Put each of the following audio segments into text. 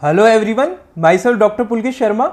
Hello everyone, my self doctor Pulkesh Sharma.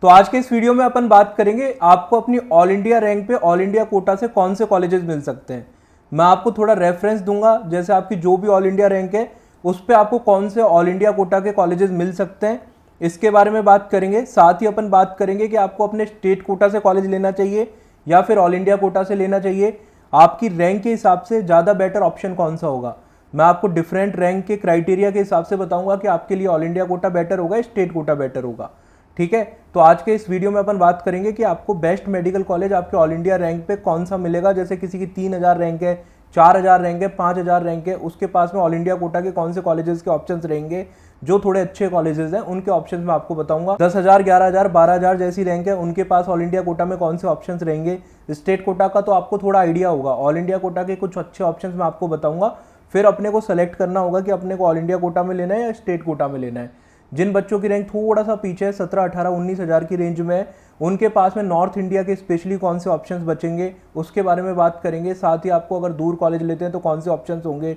तो आज के इस वीडियो में अपन बात करेंगे आपको अपनी ऑल इंडिया रैंक पे ऑल इंडिया कोटा से कौन से कॉलेजेस मिल सकते हैं। मैं आपको थोड़ा रेफरेंस दूंगा, जैसे आपकी जो भी ऑल इंडिया रैंक है उस पे आपको कौन से ऑल इंडिया कोटा के कॉलेजेस मिल सकते हैं, इसके बारे में बात करेंगे। साथ ही अपन बात करेंगे कि आपको अपने स्टेट कोटा से कॉलेज लेना चाहिए या फिर ऑल इंडिया कोटा से लेना चाहिए, आपकी रैंक के हिसाब से ज़्यादा बेटर ऑप्शन कौन सा होगा। मैं आपको डिफरेंट रैंक के क्राइटेरिया के हिसाब से बताऊंगा कि आपके लिए ऑल इंडिया कोटा बेटर होगा, स्टेट कोटा बेटर होगा। ठीक है, तो आज के इस वीडियो में अपन बात करेंगे कि आपको बेस्ट मेडिकल कॉलेज आपके ऑल इंडिया रैंक पे कौन सा मिलेगा। जैसे किसी की 3000 रैंक है, 4000 रैंक है, 5000 रैंक है, उसके पास में ऑल इंडिया कोटा के कौन से कॉलेजेस के ऑप्शंस रहेंगे। जो थोड़े अच्छे कॉलेजेस हैं उनके ऑप्शंस मैं आपको बताऊंगा। 10,000, 11,000, 12,000 जैसी रैंक है उनके पास ऑल इंडिया कोटा में कौन से ऑप्शंस रहेंगे। स्टेट कोटा का तो आपको थोड़ा आइडिया होगा, ऑल इंडिया कोटा के कुछ अच्छे ऑप्शंस मैं आपको बताऊंगा। फिर अपने को सेलेक्ट करना होगा कि अपने को ऑल इंडिया कोटा में लेना है या स्टेट कोटा में लेना है। जिन बच्चों की रैंक थोड़ा सा पीछे है, 17, 18, 19,000 की रेंज में है, उनके पास में नॉर्थ इंडिया के स्पेशली कौन से ऑप्शंस बचेंगे उसके बारे में बात करेंगे। साथ ही आपको अगर दूर कॉलेज लेते हैं तो कौन से ऑप्शंस होंगे।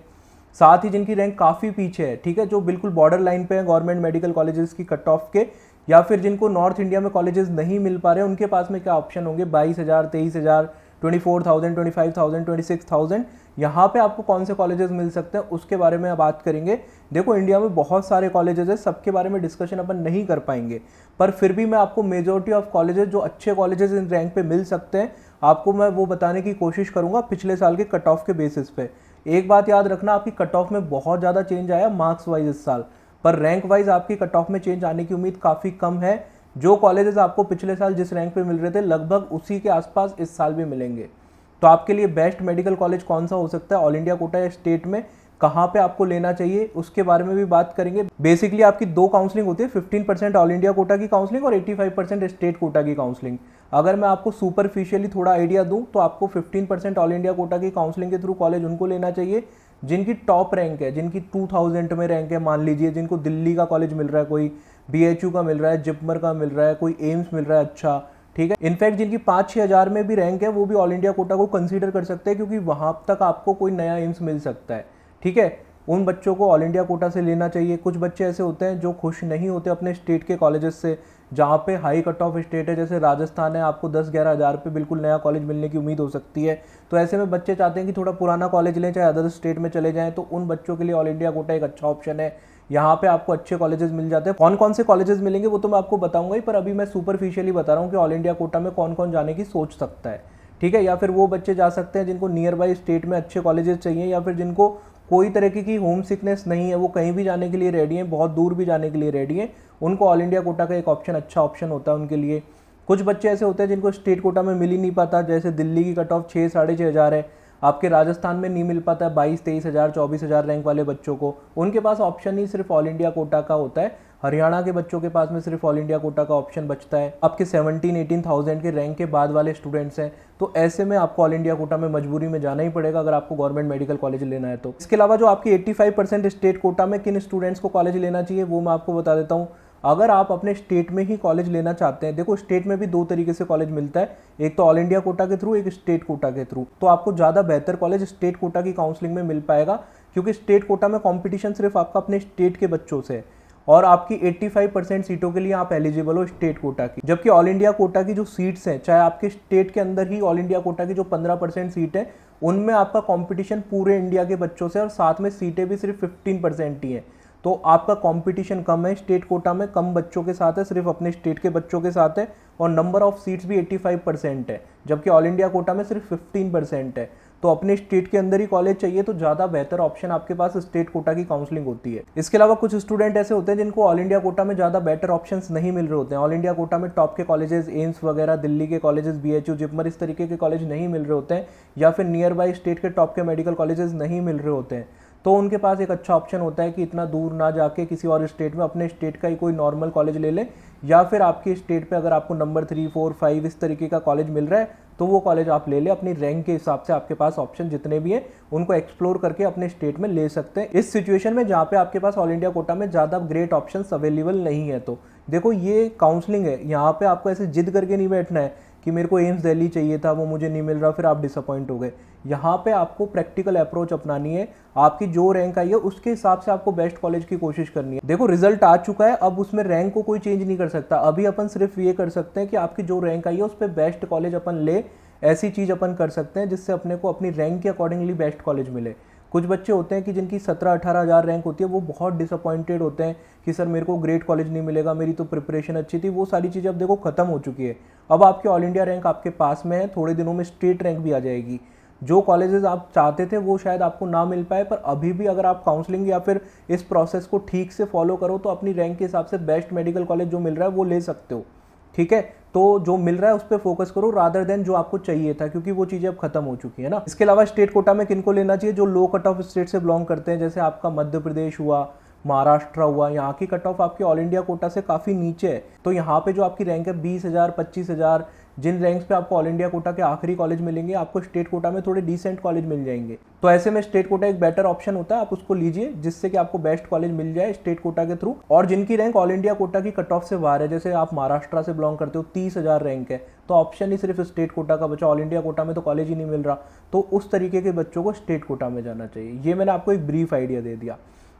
साथ ही जिनकी रैंक काफ़ी पीछे है, ठीक है, जो बिल्कुल बॉर्डर लाइन पे है गवर्नमेंट मेडिकल कॉलेजेस की कट ऑफ के, या फिर जिनको नॉर्थ इंडिया में कॉलेजेस नहीं मिल पा रहे उनके पास में क्या ऑप्शन होंगे। 22,000, 23,000, 24,000, 25,000, 26,000, यहाँ पे आपको कौन से कॉलेजेस मिल सकते हैं उसके बारे में बात करेंगे। देखो, इंडिया में बहुत सारे कॉलेजेस हैं, सबके बारे में डिस्कशन अपन नहीं कर पाएंगे, पर फिर भी मैं आपको मेजॉरिटी ऑफ कॉलेजेस, जो अच्छे कॉलेजेस इन रैंक पे मिल सकते हैं, आपको मैं वो बताने की कोशिश करूंगा पिछले साल के कट ऑफ के बेसिस पे। एक बात याद रखना, आपकी कट ऑफ में बहुत ज़्यादा चेंज आया मार्क्स वाइज इस साल, पर रैंक वाइज आपकी कट ऑफ में चेंज आने की उम्मीद काफ़ी कम है। जो कॉलेजेस आपको पिछले साल जिस रैंक पे मिल रहे थे लगभग उसी के आसपास इस साल भी मिलेंगे। तो आपके लिए बेस्ट मेडिकल कॉलेज कौन सा हो सकता है, ऑल इंडिया कोटा या स्टेट में, कहाँ पे आपको लेना चाहिए उसके बारे में भी बात करेंगे। बेसिकली आपकी दो काउंसलिंग होती है, 15% ऑल इंडिया कोटा की काउंसलिंग और 85% स्टेट कोटा की काउंसलिंग। अगर मैं आपको सुपरफिशियली थोड़ा आइडिया दूं तो आपको 15% ऑल इंडिया कोटा की काउंसलिंग के थ्रू कॉलेज उनको लेना चाहिए जिनकी टॉप रैंक है, जिनकी 2000 में रैंक है। मान लीजिए जिनको दिल्ली का कॉलेज मिल रहा है, कोई BHU का मिल रहा है, जिपमर का मिल रहा है, कोई एम्स मिल रहा है, अच्छा ठीक है। इनफैक्ट जिनकी 5-6 हज़ार में भी रैंक है वो भी ऑल इंडिया कोटा को कंसीडर कर सकते हैं, क्योंकि वहां तक आपको कोई नया एम्स मिल सकता है। ठीक है, उन बच्चों को ऑल इंडिया कोटा से लेना चाहिए। कुछ बच्चे ऐसे होते हैं जो खुश नहीं होते अपने स्टेट के कॉलेजेस से, जहाँ पे हाई कट ऑफ स्टेट है, जैसे राजस्थान है, आपको 10-11 हज़ार पे बिल्कुल नया कॉलेज मिलने की उम्मीद हो सकती है। तो ऐसे में बच्चे चाहते हैं कि थोड़ा पुराना कॉलेज लें, चाहे अदर स्टेट में चले जाएं, तो उन बच्चों के लिए ऑल इंडिया कोटा एक अच्छा ऑप्शन है। यहाँ पे आपको अच्छे कॉलेजेस मिल जाते हैं। कौन कौन से कॉलेजेस मिलेंगे वो तो मैं आपको बताऊंगा ही, पर अभी मैं सुपरफिशियली बता रहा हूँ कि ऑल इंडिया कोटा में कौन कौन जाने की सोच सकता है। ठीक है, या फिर वो बच्चे जा सकते हैं जिनको नियर बाई स्टेट में अच्छे कॉलेजेस चाहिए, या फिर जिनको कोई तरीके की होम सिकनेस नहीं है, वो कहीं भी जाने के लिए रेडी हैं, बहुत दूर भी जाने के लिए रेडी हैं, उनको ऑल इंडिया कोटा का एक ऑप्शन अच्छा ऑप्शन होता है उनके लिए। कुछ बच्चे ऐसे होते हैं जिनको स्टेट कोटा में मिल ही नहीं पाता, जैसे दिल्ली की कट ऑफ 6-6.5 हज़ार है, आपके राजस्थान में नहीं मिल पाता है 22-23 हज़ार, 24 हज़ार रैंक वाले बच्चों को, उनके पास ऑप्शन ही सिर्फ ऑल इंडिया कोटा का होता है। हरियाणा के बच्चों के पास में सिर्फ ऑल इंडिया कोटा का ऑप्शन बचता है। आपके 17-18,000 के रैंक के बाद वाले स्टूडेंट्स हैं, तो ऐसे में आपको ऑल इंडिया कोटा में मजबूरी में जाना ही पड़ेगा अगर आपको गवर्नमेंट मेडिकल कॉलेज लेना है तो। इसके अलावा जो आपकी 85% स्टेट कोटा में किन स्टूडेंट्स को कॉलेज लेना चाहिए वो मैं आपको बता देता हूँ। अगर आप अपने स्टेट में ही कॉलेज लेना चाहते हैं, देखो स्टेट में भी दो तरीके से कॉलेज मिलता है, एक तो ऑल इंडिया कोटा के थ्रू, एक स्टेट कोटा के थ्रू। तो आपको ज़्यादा बेहतर कॉलेज स्टेट कोटा की काउंसलिंग में मिल पाएगा, क्योंकि स्टेट कोटा में कंपटीशन सिर्फ आपका अपने स्टेट के बच्चों से है, और आपकी 85% सीटों के लिए आप एलिजिबल हो स्टेट कोटा की। जबकि ऑल इंडिया कोटा की जो सीट्स हैं, चाहे आपके स्टेट के अंदर ही ऑल इंडिया कोटा की जो 15% सीट है, उनमें आपका कंपटीशन पूरे इंडिया के बच्चों से, और साथ में सीटें भी सिर्फ 15% ही हैं। तो आपका कंपटीशन कम है स्टेट कोटा में, कम बच्चों के साथ है, सिर्फ अपने स्टेट के बच्चों के साथ है, और नंबर ऑफ सीट्स भी 85% है, जबकि ऑल इंडिया कोटा में सिर्फ 15% है। तो अपने स्टेट के अंदर ही कॉलेज चाहिए तो ज़्यादा बेहतर ऑप्शन आपके पास स्टेट कोटा की काउंसलिंग होती है। इसके अलावा कुछ स्टूडेंट ऐसे होते हैं जिनको ऑल इंडिया कोटा में ज़्यादा बेटर ऑप्शंस नहीं मिल रहे होते हैं। ऑल इंडिया कोटा में टॉप के कॉलेजेस, एम्स वगैरह, दिल्ली के कॉलेजेस, BHU, जिपमर, इस तरीके के कॉलेज नहीं मिल रहे होते हैं, या फिर नियर बाई स्टेट के टॉप के मेडिकल कॉलेजेस नहीं मिल रहे होते हैं। तो उनके पास एक अच्छा ऑप्शन होता है कि इतना दूर ना जाके किसी और स्टेट में अपने स्टेट का ही कोई नॉर्मल कॉलेज ले लें, या फिर आपकी स्टेट पे अगर आपको नंबर 3, 4, 5 इस तरीके का कॉलेज मिल रहा है तो वो कॉलेज आप ले लें। अपनी रैंक के हिसाब से आपके पास ऑप्शन जितने भी हैं उनको एक्सप्लोर करके अपने स्टेट में ले सकते हैं, इस सिचुएशन में जहाँ पे आपके पास ऑल इंडिया कोटा में ज़्यादा ग्रेट ऑप्शंस अवेलेबल नहीं है। तो देखो, ये काउंसलिंग है, यहाँ पे आपको ऐसे जिद करके नहीं बैठना है कि मेरे को एम्स दिल्ली चाहिए था, वो मुझे नहीं मिल रहा, फिर आप डिसअपॉइंट हो गए। यहाँ पे आपको प्रैक्टिकल अप्रोच अपनानी है, आपकी जो रैंक आई है उसके हिसाब से आपको बेस्ट कॉलेज की कोशिश करनी है। देखो रिजल्ट आ चुका है, अब उसमें रैंक को कोई चेंज नहीं कर सकता। अभी अपन सिर्फ ये कर सकते हैं कि आपकी जो रैंक आई है उस पर बेस्ट कॉलेज अपन ले, ऐसी चीज़ अपन कर सकते हैं जिससे अपने को अपनी रैंक के अकॉर्डिंगली बेस्ट कॉलेज मिले। कुछ बच्चे होते हैं कि जिनकी 17-18 हज़ार रैंक होती है, वो बहुत डिसअपॉइंटेड होते हैं कि सर मेरे को ग्रेट कॉलेज नहीं मिलेगा, मेरी तो प्रिपरेशन अच्छी थी। वो सारी चीज़ें अब देखो खत्म हो चुकी है। अब आपकी ऑल इंडिया रैंक आपके पास में है, थोड़े दिनों में स्टेट रैंक भी आ जाएगी। जो कॉलेजेस आप चाहते थे वो शायद आपको ना मिल पाए, पर अभी भी अगर आप काउंसलिंग या फिर इस प्रोसेस को ठीक से फॉलो करो तो अपनी रैंक के हिसाब से बेस्ट मेडिकल कॉलेज जो मिल रहा है वो ले सकते हो। ठीक है, तो जो मिल रहा है उस पर फोकस करो रादर देन जो आपको चाहिए था, क्योंकि वो चीज़ें अब खत्म हो चुकी है ना। इसके अलावा स्टेट कोटा में किनको लेना चाहिए? जो लो कट ऑफ स्टेट से बिलोंग करते हैं, जैसे आपका मध्य प्रदेश हुआ, महाराष्ट्र हुआ, यहाँ की कट ऑफ आपकी ऑल इंडिया कोटा से काफ़ी नीचे है। तो यहाँ पे जो आपकी रैंक है 20,000 25,000, जिन रैंक्स पे आपको ऑल इंडिया कोटा के आखिरी कॉलेज मिलेंगे, आपको स्टेट कोटा में थोड़े डिसेंट कॉलेज मिल जाएंगे। तो ऐसे में स्टेट कोटा एक बेटर ऑप्शन होता है, आप उसको लीजिए जिससे कि आपको बेस्ट कॉलेज मिल जाए स्टेट कोटा के थ्रू। और जिनकी रैंक ऑल इंडिया कोटा की कट ऑफ से बाहर है, जैसे आप महाराष्ट्र से बिलोंग करते हो, 30,000 रैंक है, तो ऑप्शन ही सिर्फ स्टेट कोटा का बचा, ऑल इंडिया कोटा में तो कॉलेज ही नहीं मिल रहा। तो उस तरीके के बच्चों को स्टेट कोटा में जाना चाहिए। ये मैंने आपको एक ब्रीफ आइडिया दे दिया।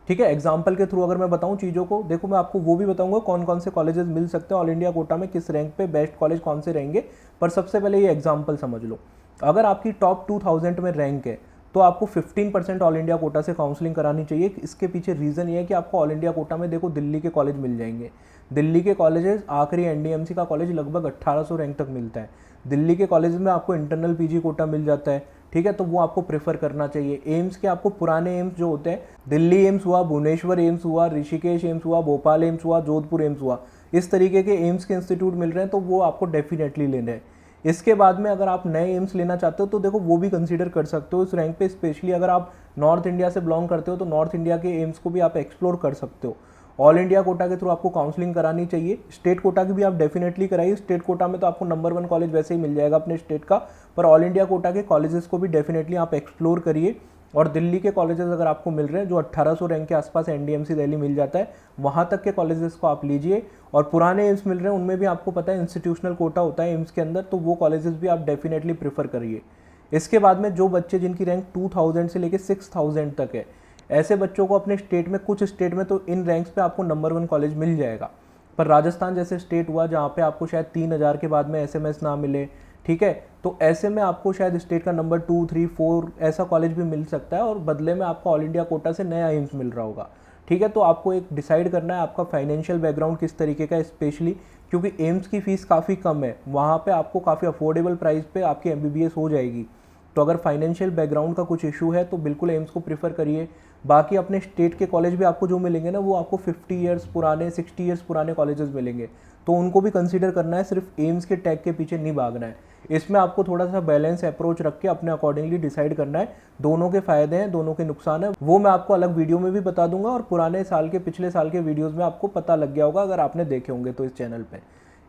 ठीक है, एग्जाम्पल के थ्रू अगर मैं बताऊं चीज़ों को, देखो मैं आपको वो भी बताऊंगा कौन कौन से कॉलेजेस मिल सकते हैं ऑल इंडिया कोटा में, किस रैंक पे बेस्ट कॉलेज कौन से रहेंगे। पर सबसे पहले ये एग्जाम्पल समझ लो, अगर आपकी टॉप 2000 में रैंक है तो आपको 15% ऑल इंडिया कोटा से काउंसलिंग करानी चाहिए। इसके पीछे रीज़न ये है कि आपको ऑल इंडिया कोटा में देखो दिल्ली के कॉलेज मिल जाएंगे। दिल्ली के कॉलेजेस, आखिरी एनडीएमसी का कॉलेज लगभग 1800 रैंक तक मिलता है। दिल्ली के कॉलेज में आपको इंटरनल पीजी कोटा मिल जाता है। ठीक है, तो वो आपको प्रेफर करना चाहिए। एम्स के आपको पुराने एम्स जो होते हैं, दिल्ली एम्स हुआ, भुवनेश्वर एम्स हुआ, ऋषिकेश एम्स हुआ, भोपाल एम्स हुआ, जोधपुर एम्स हुआ, इस तरीके के एम्स के इंस्टीट्यूट मिल रहे हैं, तो वो आपको डेफिनेटली लेने हैं। इसके बाद में अगर आप नए एम्स लेना चाहते हो तो देखो वो भी कंसीडर कर सकते हो इस रैंक पे। स्पेशली अगर आप नॉर्थ इंडिया से बिलोंग करते हो तो नॉर्थ इंडिया के एम्स को भी आप एक्सप्लोर कर सकते हो। ऑल इंडिया कोटा के थ्रू आपको काउंसलिंग करानी चाहिए। स्टेट कोटा की भी आप डेफिनेटली कराइए। स्टेट कोटा में तो आपको नंबर 1 कॉलेज वैसे ही मिल जाएगा अपने स्टेट का, पर ऑल इंडिया कोटा के कॉलेजेस को भी डेफिनेटली आप एक्सप्लोर करिए। और दिल्ली के कॉलेजेस अगर आपको मिल रहे हैं जो 1800 रैंक के आसपास एनडीएमसी दिल्ली मिल जाता है, वहाँ तक के कॉलेजेस को आप लीजिए। और पुराने एम्स मिल रहे हैं उनमें भी आपको पता है इंस्टीट्यूशनल कोटा होता है एम्स के अंदर, तो वो कॉलेजेस भी आप डेफिनेटली प्रेफर करिए। इसके बाद में जो बच्चे जिनकी रैंक 2000 से लेकर 6000 तक है, ऐसे बच्चों को अपने स्टेट में, कुछ स्टेट में तो इन रैंक्स पे आपको नंबर 1 कॉलेज मिल जाएगा, पर राजस्थान जैसे स्टेट हुआ जहाँ पे आपको शायद 3000 के बाद में एसएमएस ना मिले, ठीक है, तो ऐसे में आपको शायद स्टेट का नंबर 2, 3, 4 ऐसा कॉलेज भी मिल सकता है, और बदले में आपको ऑल इंडिया कोटा से नया एम्स मिल रहा होगा। ठीक है, तो आपको एक डिसाइड करना है आपका फाइनेंशियल बैकग्राउंड किस तरीके का है, स्पेशली क्योंकि एम्स की फ़ीस काफ़ी कम है, वहाँ पे आपको काफ़ी अफोर्डेबल प्राइस पे आपकी एमबीबीएस हो जाएगी। तो अगर फाइनेंशियल बैकग्राउंड का कुछ इशू है तो बिल्कुल एम्स को प्रीफर करिए। बाकी अपने स्टेट के कॉलेज भी आपको जो मिलेंगे ना, वो आपको 50 ईयर्स पुराने, 60 ईयर्स पुराने कॉलेजेस मिलेंगे, तो उनको भी कंसीडर करना है, सिर्फ एम्स के टैग के पीछे नहीं भागना है। इसमें आपको थोड़ा सा बैलेंस अप्रोच रख के अपने अकॉर्डिंगली डिसाइड करना है। दोनों के फ़ायदे हैं, दोनों के नुकसान है, वो मैं आपको अलग वीडियो में भी बता दूंगा, और पुराने साल के, पिछले साल के वीडियोज़ में आपको पता लग गया होगा अगर आपने देखे होंगे तो इस चैनल पर।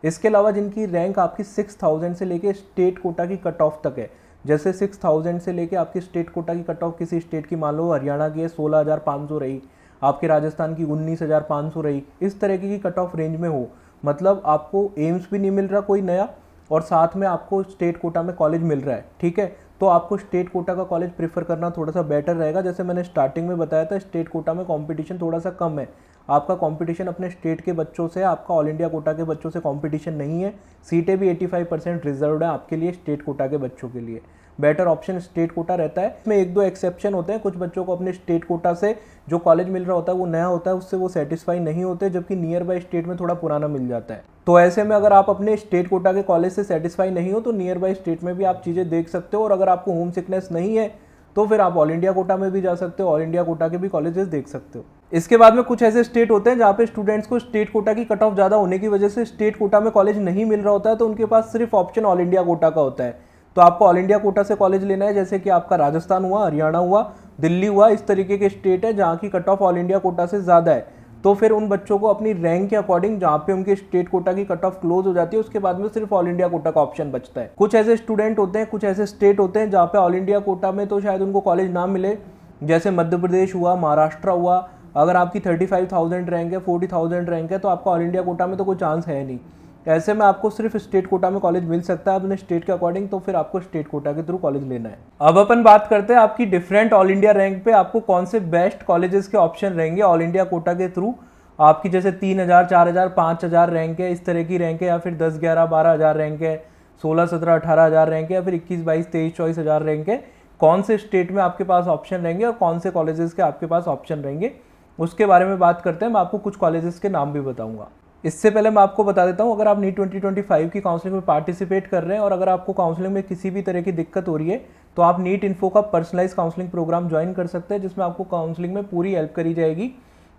इसके अलावा जिनकी रैंक आपकी 6000 से लेके स्टेट कोटा की कट ऑफ तक है, जैसे 6000 से लेके आपकी स्टेट कोटा की कट ऑफ किसी स्टेट की मान लो हरियाणा की है 16,500 रही, आपके राजस्थान की 19,500 रही, इस तरीके की कट ऑफ रेंज में हो, मतलब आपको एम्स भी नहीं मिल रहा कोई नया, और साथ में आपको स्टेट कोटा में कॉलेज मिल रहा है, ठीक है, तो आपको स्टेट कोटा का कॉलेज प्रेफर करना थोड़ा सा बेटर रहेगा। जैसे मैंने स्टार्टिंग में बताया था, स्टेट कोटा में कंपटीशन थोड़ा सा कम है, आपका कंपटीशन अपने स्टेट के बच्चों से, आपका ऑल इंडिया कोटा के बच्चों से कंपटीशन नहीं है। सीटें भी 85% रिजर्व्ड है आपके लिए, स्टेट कोटा के बच्चों के लिए बेटर ऑप्शन स्टेट कोटा रहता है। इसमें 1-2 एक्सेप्शन होते हैं, कुछ बच्चों को अपने स्टेट कोटा से जो कॉलेज मिल रहा होता है वो नया होता है, उससे वो सेटिस्फाई नहीं होते, जबकि नियर बाय स्टेट में थोड़ा पुराना मिल जाता है। तो ऐसे में अगर आप अपने स्टेट कोटा के कॉलेज से सेटिस्फाई नहीं हो तो नियर बाय स्टेट में भी आप चीज़ें देख सकते हो, और अगर आपको होम सिकनेस नहीं है तो फिर आप ऑल इंडिया कोटा में भी जा सकते हो, ऑल इंडिया कोटा के भी कॉलेजेस देख सकते हो। इसके बाद में कुछ ऐसे स्टेट होते हैं जहाँ पे स्टूडेंट्स को स्टेट कोटा की कट ऑफ ज़्यादा होने की वजह से स्टेट कोटा में कॉलेज नहीं मिल रहा होता है, तो उनके पास सिर्फ ऑप्शन ऑल इंडिया कोटा का होता है। तो आपको ऑल इंडिया कोटा से कॉलेज लेना है, जैसे कि आपका राजस्थान हुआ, हरियाणा हुआ, दिल्ली हुआ, इस तरीके के स्टेट है जहाँ की cut off all India quota से ज़्यादा है। तो फिर उन बच्चों को अपनी रैंक के अकॉर्डिंग, जहाँ पे उनके स्टेट कोटा की कट ऑफ क्लोज हो जाती है, उसके बाद में सिर्फ ऑल इंडिया कोटा का ऑप्शन बचता है। कुछ ऐसे स्टूडेंट होते हैं, कुछ ऐसे स्टेट होते हैं जहाँ पे ऑल इंडिया कोटा में तो शायद उनको कॉलेज ना मिले, जैसे मध्य प्रदेश हुआ, महाराष्ट्र हुआ। अगर आपकी 35,000 रैंक है, 40,000 रैंक है, तो आपका ऑल इंडिया कोटा में तो कोई चांस है नहीं। ऐसे में आपको सिर्फ स्टेट कोटा में कॉलेज मिल सकता है अपने स्टेट के अकॉर्डिंग, तो फिर आपको स्टेट कोटा के थ्रू कॉलेज लेना है। अब अपन बात करते हैं आपकी डिफरेंट ऑल इंडिया रैंक पे आपको कौन से बेस्ट कॉलेजेस के ऑप्शन रहेंगे ऑल इंडिया कोटा के थ्रू। आपकी जैसे 3000, 4000, 5000 रैंक है, इस तरह की रैंक है, या फिर 10, 11, 12,000 रैंक है, 16, 17, 18,000 रैंक है, या फिर 21, 22, 23, 24,000 रैंक है। कौन से स्टेट में आपके पास ऑप्शन रहेंगे और कौन से कॉलेजेस के आपके पास ऑप्शन रहेंगे, उसके बारे में बात करते हैं। मैं आपको कुछ कॉलेजेस के नाम भी बताऊंगा। इससे पहले मैं आपको बता देता हूं, अगर आप नीट 2025 की काउंसलिंग में पार्टिसिपेट कर रहे हैं और अगर आपको काउंसलिंग में किसी भी तरह की दिक्कत हो रही है, तो आप नीट इन्फो का पर्सनलाइज काउंसलिंग प्रोग्राम ज्वाइन कर सकते हैं, जिसमें आपको काउंसलिंग में पूरी हेल्प करी जाएगी।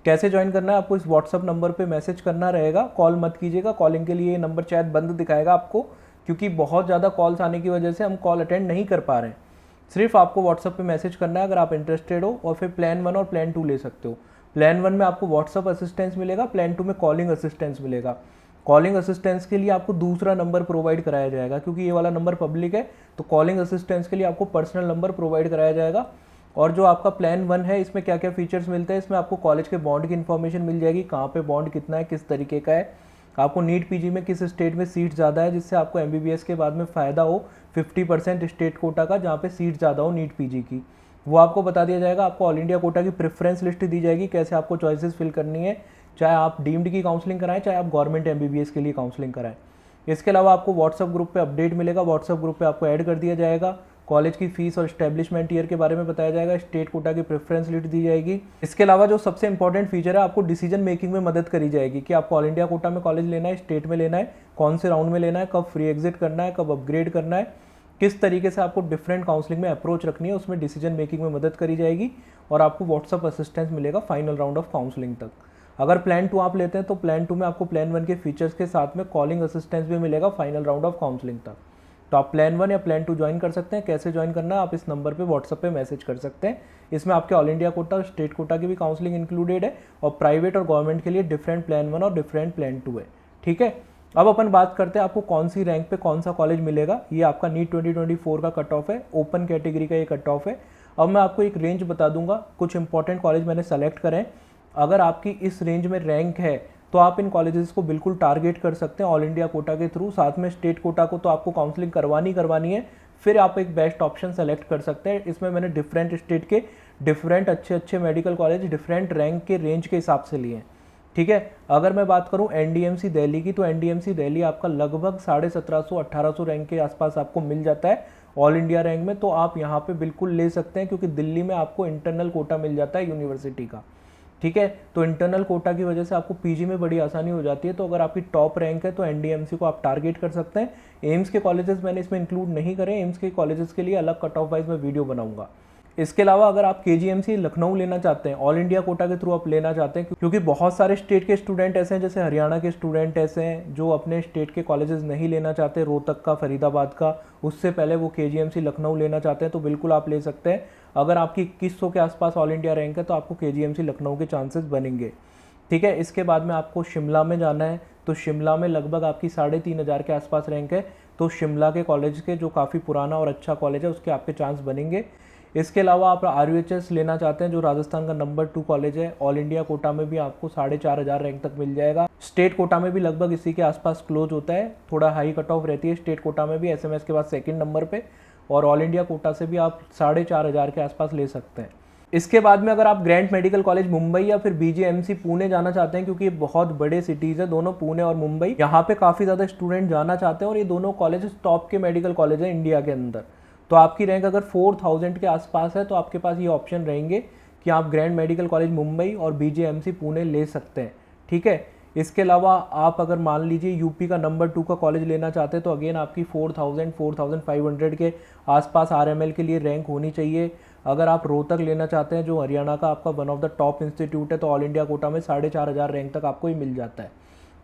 कैसे ज्वाइन करना है, आपको इस व्हाट्सअप नंबर पे मैसेज करना रहेगा, कॉल मत कीजिएगा। कॉलिंग के लिए ये नंबर शायद बंद दिखाएगा आपको, क्योंकि बहुत ज़्यादा कॉल्स आने की वजह से हम कॉल अटेंड नहीं कर पा रहे हैं। सिर्फ आपको व्हाट्सअप पे मैसेज करना है अगर आप इंटरेस्टेड हो, और फिर प्लान 1 और प्लान 2 ले सकते हो। प्लान 1 में आपको व्हाट्सअप असिस्टेंस मिलेगा, प्लान 2 में कॉलिंग असिस्टेंस मिलेगा। कॉलिंग असिस्टेंस के लिए आपको दूसरा नंबर प्रोवाइड कराया जाएगा, क्योंकि ये वाला नंबर पब्लिक है, तो कॉलिंग असिस्टेंस के लिए आपको पर्सनल नंबर प्रोवाइड कराया जाएगा। और जो आपका प्लान 1 है, इसमें क्या क्या फीचर्स मिलते हैं, इसमें आपको कॉलेज के बॉन्ड की इन्फॉर्मेशन मिल जाएगी, कहाँ पे बॉन्ड कितना है, किस तरीके का है, आपको नीट पीजी में किस स्टेट में सीट ज़्यादा है, जिससे आपको एमबीबीएस के बाद में फ़ायदा हो 50% स्टेट कोटा का, जहाँ पे सीट ज़्यादा हो नीट पीजी की, वो आपको बता दिया जाएगा। आपको ऑल इंडिया कोटा की प्रेफरेंस लिस्ट दी जाएगी, कैसे आपको चॉइसेस फिल करनी है, चाहे आप डीम्ड की काउंसलिंग कराएं, चाहे आप गवर्नमेंट एमबीबीएस के लिए काउंसलिंग कराएं। इसके अलावा आपको व्हाट्सअप ग्रुप पे अपडेट मिलेगा, व्हाट्सअप ग्रुप पे आपको ऐड कर दिया जाएगा। कॉलेज की फीस और स्टैब्लिशमेंट ईयर के बारे में बताया जाएगा, स्टेट कोटा की प्रेफरेंस लिस्ट दी जाएगी। इसके अलावा जो सबसे इंपॉर्टेंट फीचर है, आपको डिसीजन मेकिंग में मदद करी जाएगी कि आपको ऑल इंडिया कोटा में कॉलेज लेना है, स्टेट में लेना है, कौन से राउंड में लेना है, कब फ्री एग्जिट करना है, कब अपग्रेड करना है, किस तरीके से आपको डिफरेंट काउंसलिंग में अप्रोच रखनी है, उसमें डिसीजन मेकिंग में मदद करी जाएगी। और आपको व्हाट्सअप असिस्टेंस मिलेगा फाइनल राउंड ऑफ काउंसलिंग तक। अगर प्लान 2 आप लेते हैं तो प्लान 2 में आपको प्लान 1 के फीचर्स के साथ में कॉलिंग असिस्टेंस भी मिलेगा फाइनल राउंड ऑफ काउंसलिंग तक। तो आप प्लान 1 या प्लान 2 ज्वाइन कर सकते हैं। कैसे ज्वाइन करना है, आप इस नंबर पे व्हाट्सअप पे मैसेज कर सकते हैं। इसमें आपके ऑल इंडिया कोटा और स्टेट कोटा की भी काउंसलिंग इंक्लूडेड है, और प्राइवेट और गवर्नमेंट के लिए डिफरेंट प्लान 1 और डिफरेंट प्लान 2 है। ठीक है, अब अपन बात करते हैं आपको कौन सी रैंक पे कौन सा कॉलेज मिलेगा। ये आपका नीट 2024 का कट ऑफ है, ओपन कैटेगरी का ये कट ऑफ है। अब मैं आपको एक रेंज बता दूंगा, कुछ इंपॉर्टेंट कॉलेज मैंने सेलेक्ट करें। अगर आपकी इस रेंज में रैंक है तो आप इन कॉलेजेस को बिल्कुल टारगेट कर सकते हैं ऑल इंडिया कोटा के थ्रू। साथ में स्टेट कोटा को तो आपको काउंसलिंग करवानी है, फिर आप एक बेस्ट ऑप्शन सेलेक्ट कर सकते हैं। इसमें मैंने डिफरेंट स्टेट के डिफरेंट अच्छे मेडिकल कॉलेज डिफरेंट रैंक के रेंज के हिसाब से लिए हैं। ठीक है, अगर मैं बात करूं एनडीएमसी दिल्ली की, तो एनडीएमसी दिल्ली आपका लगभग 1750-1800 रैंक के आसपास आपको मिल जाता है ऑल इंडिया रैंक में। तो आप यहाँ पे बिल्कुल ले सकते हैं, क्योंकि दिल्ली में आपको इंटरनल कोटा मिल जाता है यूनिवर्सिटी का। ठीक है, तो इंटरनल कोटा की वजह से आपको पीजी में बड़ी आसानी हो जाती है। तो अगर आपकी टॉप रैंक है तो एनडीएमसी को आप टारगेट कर सकते हैं। एम्स के कॉलेजेस मैंने इसमें इंक्लूड नहीं करे, एम्स के कॉलेजेस के लिए अलग कट ऑफ वाइज मैं वीडियो बनाऊंगा। इसके अलावा अगर आप केजीएमसी लखनऊ लेना चाहते हैं, ऑल इंडिया कोटा के थ्रू आप लेना चाहते हैं, क्योंकि बहुत सारे स्टेट के स्टूडेंट ऐसे हैं, जैसे हरियाणा के स्टूडेंट ऐसे हैं जो अपने स्टेट के कॉलेजेस नहीं लेना चाहते, रोहतक का, फरीदाबाद का, उससे पहले वो केजीएमसी लखनऊ लेना चाहते हैं, तो बिल्कुल आप ले सकते हैं। अगर आपकी 2100 के आसपास ऑल इंडिया रैंक है तो आपको केजीएमसी लखनऊ के चांसेस बनेंगे। ठीक है, इसके बाद में आपको शिमला में जाना है, तो शिमला में लगभग आपकी 3500 के आसपास रैंक है, तो शिमला के कॉलेज के जो काफ़ी पुराना और अच्छा कॉलेज है उसके आपके चांस बनेंगे। इसके अलावा आप RUHS लेना चाहते हैं, जो राजस्थान का नंबर 2 कॉलेज है, ऑल इंडिया कोटा में भी आपको 4500 रैंक तक मिल जाएगा। स्टेट कोटा में भी लगभग इसी के आसपास क्लोज होता है, थोड़ा हाई कट ऑफ रहती है स्टेट कोटा में भी, SMS के बाद सेकंड नंबर पे, और ऑल इंडिया कोटा से भी आप 4500 के आसपास ले सकते हैं। इसके बाद में अगर आप ग्रैंड मेडिकल कॉलेज मुंबई या फिर BGMC पुणे जाना चाहते हैं, क्योंकि ये बहुत बड़े सिटीज़ है दोनों, पुणे और मुंबई, यहाँ पे काफ़ी ज़्यादा स्टूडेंट जाना चाहते हैं, और ये दोनों कॉलेज टॉप के मेडिकल कॉलेज है इंडिया के अंदर। तो आपकी रैंक अगर 4000 के आसपास है तो आपके पास ये ऑप्शन रहेंगे कि आप ग्रैंड मेडिकल कॉलेज मुंबई और BGMC पुणे ले सकते हैं। ठीक है, इसके अलावा आप अगर मान लीजिए यूपी का नंबर 2 का कॉलेज लेना चाहते हैं, तो अगेन आपकी 4500 के आसपास RML के लिए रैंक होनी चाहिए। अगर आप रोहतक लेना चाहते हैं, जो हरियाणा का आपका one of the top institute है, तो ऑल इंडिया कोटा में 4500 रैंक तक आपको ही मिल जाता है।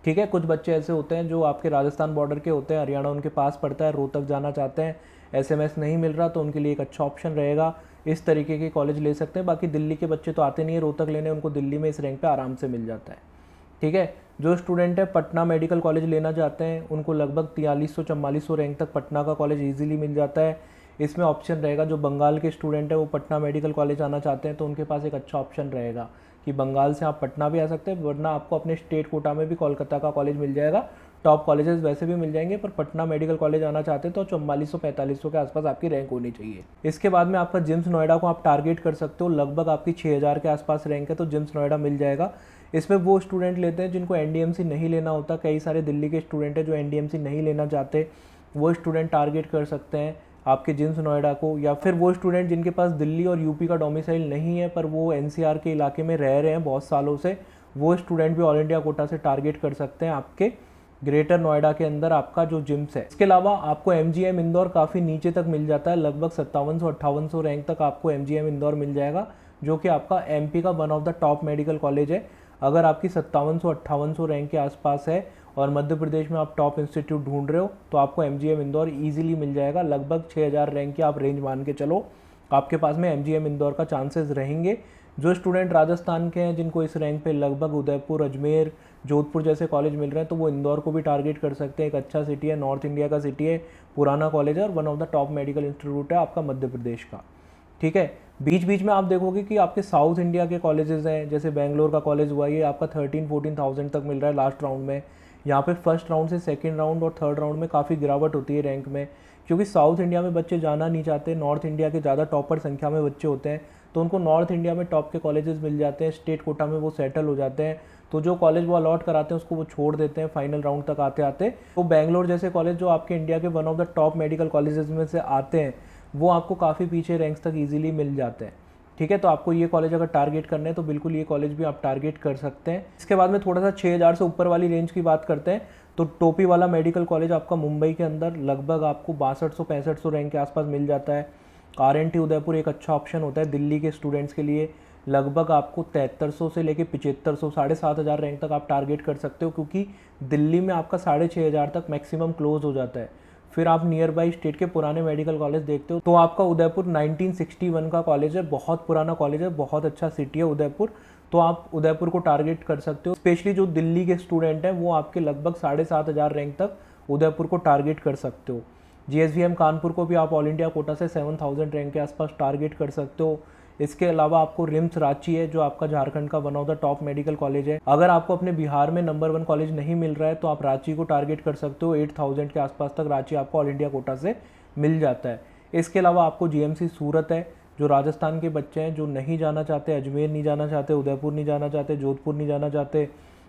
ठीक है, कुछ बच्चे ऐसे होते हैं जो आपके राजस्थान बॉर्डर के होते हैं, हरियाणा उनके पास पड़ता है, रोहतक जाना चाहते हैं, SMS नहीं मिल रहा, तो उनके लिए एक अच्छा ऑप्शन रहेगा, इस तरीके के कॉलेज ले सकते हैं। बाकी दिल्ली के बच्चे तो आते नहीं है रोहतक लेने, उनको दिल्ली में इस रैंक पे आराम से मिल जाता है। ठीक है, जो स्टूडेंट है पटना मेडिकल कॉलेज लेना चाहते हैं, उनको लगभग 4300-4400 रैंक तक पटना का कॉलेज ईजिली मिल जाता है। इसमें ऑप्शन रहेगा, जो बंगाल के स्टूडेंट है वो पटना मेडिकल कॉलेज आना चाहते हैं, तो उनके पास एक अच्छा ऑप्शन रहेगा कि बंगाल से आप पटना भी आ सकते हैं, वरना आपको अपने स्टेट कोटा में भी कोलकाता का कॉलेज मिल जाएगा, टॉप कॉलेजेस वैसे भी मिल जाएंगे, पर पटना मेडिकल कॉलेज आना चाहते हैं तो 4400-4500 के आसपास आपकी रैंक होनी चाहिए। इसके बाद में आपका जिम्स नोएडा को आप टारगेट कर सकते हो, लगभग आपकी 6000 के आसपास रैंक है तो जिम्स नोएडा मिल जाएगा। इसमें वो स्टूडेंट लेते हैं जिनको एनडीएमसी नहीं लेना होता, कई सारे दिल्ली के स्टूडेंट हैं जो एनडीएमसी नहीं लेना चाहते, वो स्टूडेंट टारगेट कर सकते हैं आपके जिम्स नोएडा को। या फिर वो स्टूडेंट जिनके पास दिल्ली और यूपी का डोमिसाइल नहीं है पर वो एनसीआर के इलाके में रह रहे हैं बहुत सालों से, वो स्टूडेंट भी ऑल इंडिया कोटा से टारगेट कर सकते हैं आपके ग्रेटर नोएडा के अंदर आपका जो जिम्स है। इसके अलावा आपको एमजीएम इंदौर काफ़ी नीचे तक मिल जाता है, लगभग 5700-5800 रैंक तक आपको एमजीएम इंदौर मिल जाएगा, जो कि आपका एमपी का one of the top medical college है। अगर आपकी 5700-5800 रैंक के आसपास है और मध्य प्रदेश में आप टॉप इंस्टीट्यूट ढूंढ रहे हो तो आपको एमजीएम इंदौर ईजिली मिल जाएगा। लगभग 6000 रैंक की आप रेंज मान के चलो, आपके पास में एमजीएम इंदौर का चांसेस रहेंगे। जो स्टूडेंट राजस्थान के हैं जिनको इस रैंक पे लगभग उदयपुर, अजमेर, जोधपुर जैसे कॉलेज मिल रहे हैं तो वो इंदौर को भी टारगेट कर सकते हैं। एक अच्छा सिटी है, नॉर्थ इंडिया का सिटी है, पुराना कॉलेज है और one of the top medical institute है आपका मध्य प्रदेश का। ठीक है, बीच बीच में आप देखोगे कि आपके साउथ इंडिया के कॉलेजेस हैं, जैसे बेंगलोर का कॉलेज हुआ, ये आपका 13-14,000 तक मिल रहा है लास्ट राउंड में। यहाँ पे फर्स्ट राउंड से सेकंड राउंड और थर्ड राउंड में काफ़ी गिरावट होती है रैंक में, क्योंकि साउथ इंडिया में बच्चे जाना नहीं चाहते, नॉर्थ इंडिया के ज़्यादा टॉपर संख्या में बच्चे होते हैं तो उनको नॉर्थ इंडिया में टॉप के कॉलेजेस मिल जाते हैं, स्टेट कोटा में वो सेटल हो जाते हैं, तो जो कॉलेज वो अलॉट कराते हैं उसको वो छोड़ देते हैं फाइनल राउंड तक आते आते। तो बेंगलोर जैसे कॉलेज जो आपके इंडिया के one of the top medical colleges में से आते हैं वो आपको काफ़ी पीछे रैंक्स तक ईजिली मिल जाते हैं। ठीक है, तो आपको ये कॉलेज अगर टारगेट करना है तो बिल्कुल ये कॉलेज भी आप टारगेट कर सकते हैं। इसके बाद में थोड़ा सा 6000 से ऊपर वाली रेंज की बात करते हैं तो टोपी वाला मेडिकल कॉलेज आपका मुंबई के अंदर लगभग आपको 6200-6500 रैंक के आसपास मिल जाता है। आरएनटी उदयपुर एक अच्छा ऑप्शन होता है दिल्ली के स्टूडेंट्स के लिए, लगभग आपको 7300 से लेके 7500, 7500 रैंक तक आप टारगेट कर सकते हो, क्योंकि दिल्ली में आपका 6500 तक मैक्सिमम क्लोज हो जाता है। फिर आप नियर बाई स्टेट के पुराने मेडिकल कॉलेज देखते हो तो आपका उदयपुर 1961 का कॉलेज है, बहुत पुराना कॉलेज है, बहुत अच्छा सिटी है उदयपुर, तो आप उदयपुर को टारगेट कर सकते हो। स्पेशली जो दिल्ली के स्टूडेंट हैं वो आपके लगभग 7500 रैंक तक उदयपुर को टारगेट कर सकते हो। जीएसवीएम कानपुर को भी आप ऑल इंडिया कोटा से 7000 रैंक के आसपास टारगेट कर सकते हो। इसके अलावा आपको रिम्स रांची है जो आपका झारखंड का one of the top medical college है। अगर आपको अपने बिहार में नंबर 1 कॉलेज नहीं मिल रहा है तो आप रांची को टारगेट कर सकते हो, 8000 के आसपास तक रांची आपको ऑल इंडिया कोटा से मिल जाता है। इसके अलावा आपको जीएमसी सूरत है, जो राजस्थान के बच्चे हैं जो नहीं जाना चाहते, अजमेर नहीं जाना चाहते, उदयपुर नहीं जाना चाहते, जोधपुर नहीं जाना चाहते,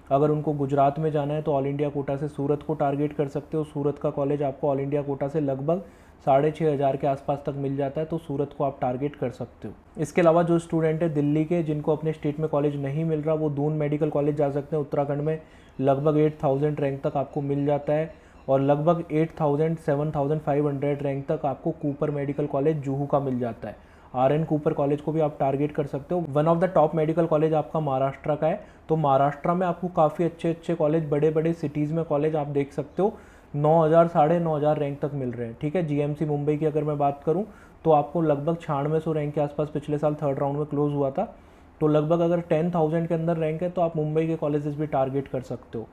अगर उनको गुजरात में जाना है तो ऑल इंडिया कोटा से सूरत को टारगेट कर सकते हो। सूरत का कॉलेज आपको ऑल इंडिया कोटा से लगभग 6500 के आसपास तक मिल जाता है, तो सूरत को आप टारगेट कर सकते हो। इसके अलावा जो स्टूडेंट है दिल्ली के जिनको अपने स्टेट में कॉलेज नहीं मिल रहा वो दून मेडिकल कॉलेज जा सकते हैं, उत्तराखंड में लगभग 8000 रैंक तक आपको मिल जाता है, और लगभग 7500 रैंक तक आपको कूपर मेडिकल कॉलेज जुहू का मिल जाता है। आरएन कूपर कॉलेज को भी आप टारगेट कर सकते हो। One of the top medical college आपका महाराष्ट्र का है, तो महाराष्ट्र में आपको काफ़ी अच्छे अच्छे कॉलेज, बड़े बड़े सिटीज़ में कॉलेज आप देख सकते हो 9000 9500 रैंक तक मिल रहे हैं। ठीक है, जीएमसी मुंबई की अगर मैं बात करूं तो आपको लगभग 9600 रैंक के आसपास पिछले साल थर्ड राउंड में क्लोज हुआ था, तो लगभग अगर 10000 के अंदर रैंक है तो आप मुंबई के कॉलेजेस भी टारगेट कर सकते हो।